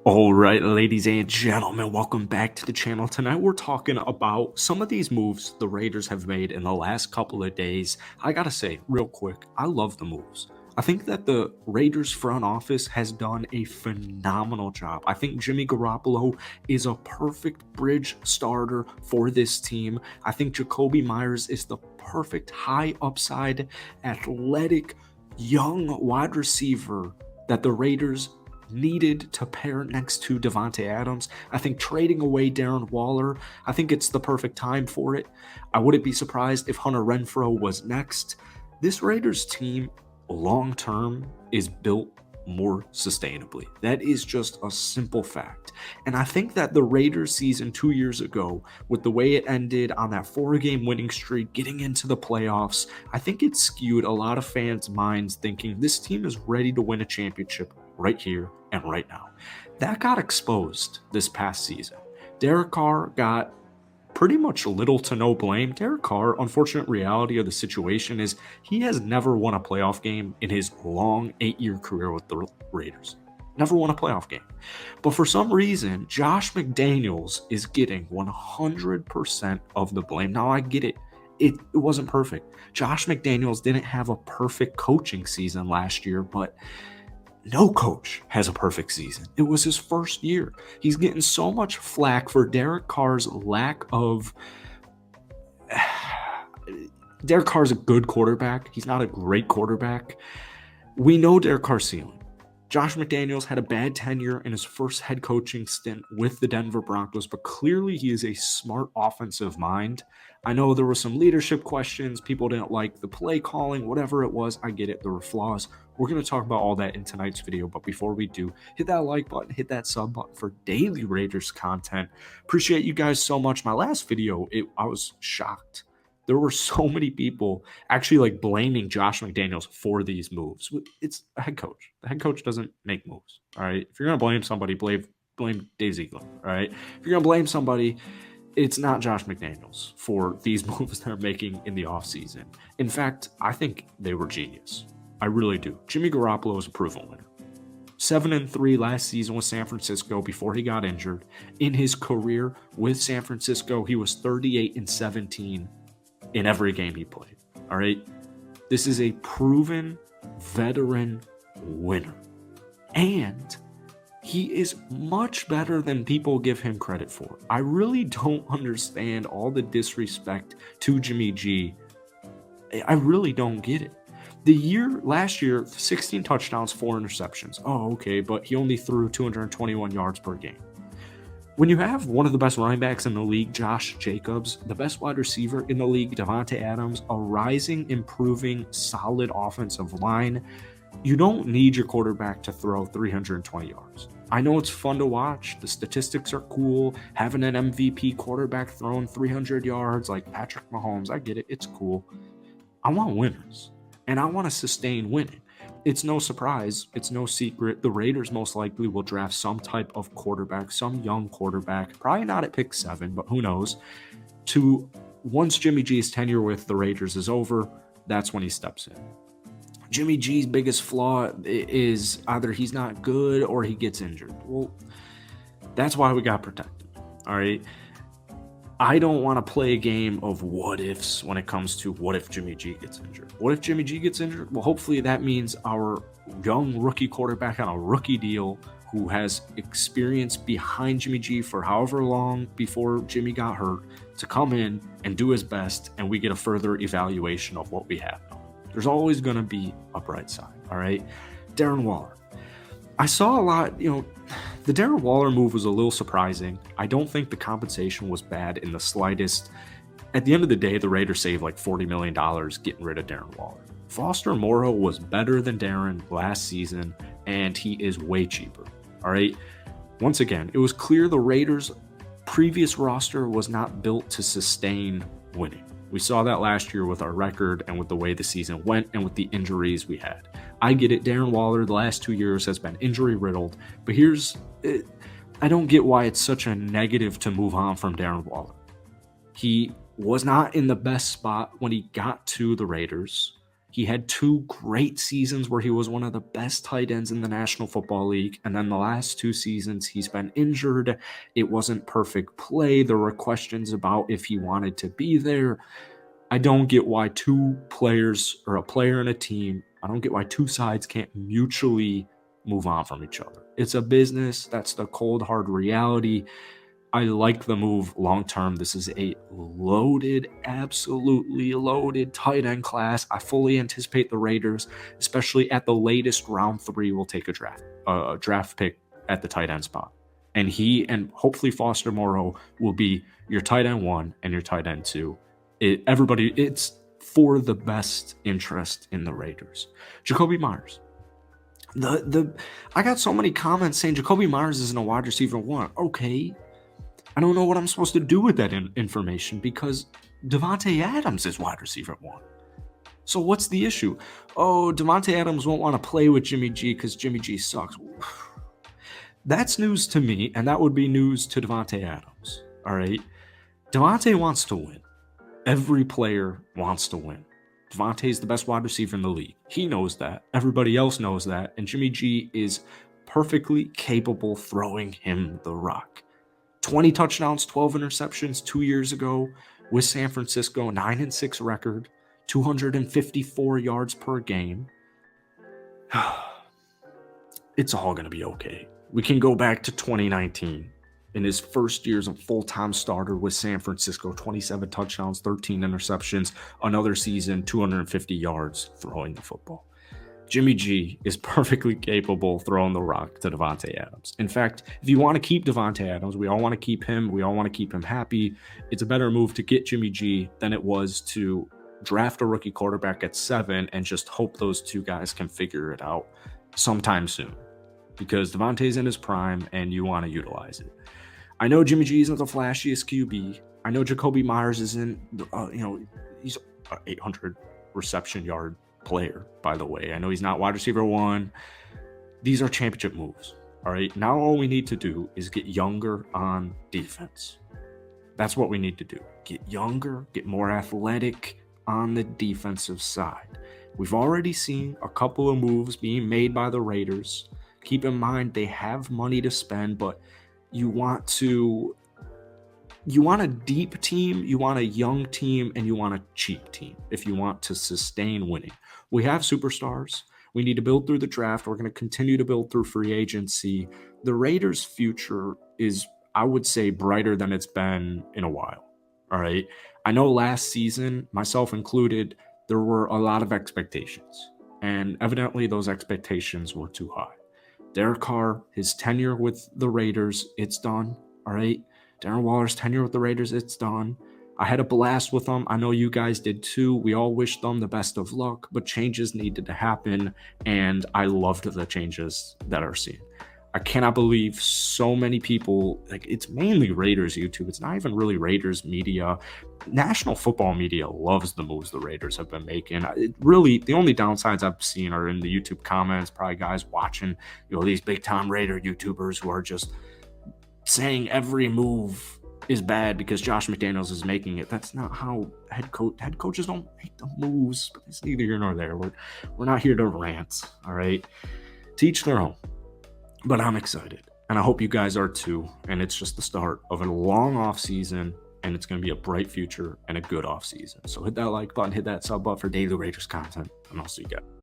All right, ladies and gentlemen, welcome back to the channel. Tonight we're talking about some of these moves the Raiders have made in the last couple of days. I gotta say, real quick, I love the moves. I think that the Raiders front office has done a phenomenal job. I think Jimmy Garoppolo is a perfect bridge starter for this team. I think Jacoby Myers is the perfect high upside, athletic, young wide receiver that the Raiders needed to pair next to Devontae Adams. I think trading away Darren Waller, I think it's the perfect time for it. I wouldn't be surprised if Hunter Renfrow was next. This Raiders team, long term, is built more sustainably. That is just a simple fact. And I think that the Raiders season 2 years ago, with the way it ended on that 4-game winning streak, getting into the playoffs, I think it skewed a lot of fans' minds thinking this team is ready to win a championship right here and right now. That got exposed this past season. Derek Carr got pretty much little to no blame. Derek Carr, unfortunate reality of the situation is he has never won a playoff game in his long 8-year career with the Raiders. Never won a playoff game. But for some reason, Josh McDaniels is getting 100% of the blame. Now, I get it. It wasn't perfect. Josh McDaniels didn't have a perfect coaching season last year, but no coach has a perfect season. It was his first year. He's getting so much flack for Derek Carr's lack of. Derek Carr's a good quarterback. He's not a great quarterback. We know Derek Carr's ceiling. Josh McDaniels had a bad tenure in his first head coaching stint with the Denver Broncos, but clearly he is a smart offensive mind. I know there were some leadership questions. People didn't like the play calling, whatever it was. I get it. There were flaws. We're going to talk about all that in tonight's video. But before we do, hit that like button, hit that sub button for daily Raiders content. Appreciate you guys so much. My last video, I was shocked. There were so many people actually like blaming Josh McDaniels for these moves. It's a head coach. The head coach doesn't make moves. All right. If you're gonna blame somebody, blame Dave Ziegler. All right. If you're gonna blame somebody, it's not Josh McDaniels for these moves they're making in the offseason. In fact, I think they were genius. I really do. Jimmy Garoppolo is a proven winner. 7-3 last season with San Francisco before he got injured. In his career with San Francisco, he was 38-17 in every game he played. All right. This is a proven veteran winner. And he is much better than people give him credit for. I really don't understand all the disrespect to Jimmy G. I really don't get it. Last year, 16 touchdowns, 4 interceptions. Oh, okay, but he only threw 221 yards per game. When you have one of the best running backs in the league, Josh Jacobs, the best wide receiver in the league, Devontae Adams, a rising, improving, solid offensive line, you don't need your quarterback to throw 320 yards. I know it's fun to watch. The statistics are cool. Having an MVP quarterback throwing 300 yards like Patrick Mahomes, I get it. It's cool. I want winners, and I want to sustain winning. It's no surprise. It's no secret. The Raiders most likely will draft some type of quarterback, some young quarterback, probably not at pick 7, but who knows. Once Jimmy G's tenure with the Raiders is over, that's when he steps in. Jimmy G's biggest flaw is either he's not good or he gets injured. Well, that's why we got protected. All right. I don't want to play a game of what ifs when it comes to what if Jimmy G gets injured. What if Jimmy G gets injured? Well, hopefully that means our young rookie quarterback on a rookie deal who has experience behind Jimmy G for however long before Jimmy got hurt to come in and do his best, and we get a further evaluation of what we have. There's always going to be a bright side, all right? Darren Waller. I saw a lot, the Darren Waller move was a little surprising. I don't think the compensation was bad in the slightest. At the end of the day, the Raiders saved like $40 million getting rid of Darren Waller. Foster Moreau was better than Darren last season, and he is way cheaper. All right. Once again, it was clear the Raiders' previous roster was not built to sustain winning. We saw that last year with our record and with the way the season went and with the injuries we had. I get it. Darren Waller the last 2 years has been injury riddled, but I don't get why it's such a negative to move on from Darren Waller. He was not in the best spot when he got to the Raiders. He had 2 great seasons where he was one of the best tight ends in the National Football League, and then the last 2 seasons he's been injured. It wasn't perfect play. There were questions about if he wanted to be there. I don't get why 2 players or a player and a team, I don't get why 2 sides can't mutually move on from each other. It's a business. That's the cold, hard reality. I like the move long term. This is a loaded, absolutely loaded tight end class. I fully anticipate the Raiders, especially at the latest round 3, will take a draft pick at the tight end spot. And he and hopefully Foster Moreau will be your tight end 1 and your tight end 2. It's for the best interest in the Raiders. Jacoby Myers. I got so many comments saying Jacoby Myers isn't a wide receiver 1. Okay. I don't know what I'm supposed to do with that information because Davante Adams is wide receiver 1. So what's the issue? Oh, Davante Adams won't want to play with Jimmy G because Jimmy G sucks. That's news to me, and that would be news to Davante Adams. All right? Davante wants to win. Every player wants to win. Davante is the best wide receiver in the league. He knows that. Everybody else knows that. And Jimmy G is perfectly capable throwing him the rock. 20 touchdowns, 12 interceptions 2 years ago with San Francisco, 9-6 record, 254 yards per game. It's all going to be okay. We can go back to 2019 in his first year as a full-time starter with San Francisco, 27 touchdowns, 13 interceptions, another season, 250 yards throwing the football. Jimmy G is perfectly capable throwing the rock to Davante Adams. In fact, if you want to keep Davante Adams, we all want to keep him. We all want to keep him happy. It's a better move to get Jimmy G than it was to draft a rookie quarterback at 7 and just hope those 2 guys can figure it out sometime soon. Because Davante's in his prime and you want to utilize it. I know Jimmy G isn't the flashiest QB. I know Jacoby Myers isn't, he's an 800 reception yard player, by the way. I know he's not wide receiver 1. These are championship moves. All right. Now all we need to do is get younger on defense. That's what we need to do. Get younger, get more athletic on the defensive side. We've already seen a couple of moves being made by the Raiders. Keep in mind they have money to spend, but you want a deep team, you want a young team, and you want a cheap team if you want to sustain winning. We have superstars. We need to build through the draft. We're going to continue to build through free agency. The Raiders' future is, I would say, brighter than it's been in a while. All right. I know last season, myself included, there were a lot of expectations. And evidently those expectations were too high. Derek Carr, his tenure with the Raiders, it's done. All right. Darren Waller's tenure with the Raiders, it's done. I had a blast with them. I know you guys did too. We all wished them the best of luck, but changes needed to happen, and I loved the changes that are seen. I cannot believe so many people, it's mainly Raiders YouTube. It's not even really Raiders media. National football media loves the moves the Raiders have been making. Really, the only downsides I've seen are in the YouTube comments, probably guys watching, these big-time Raider YouTubers who are just saying every move is bad because Josh McDaniels is making it. That's not how head coaches don't make the moves, but it's neither here nor there. We're not here to rant, all right? Teach their own. But I'm excited, and I hope you guys are too, and it's just the start of a long off season, and it's going to be a bright future and a good off season. So hit that like button, hit that sub button for daily Raiders content, and I'll see you guys.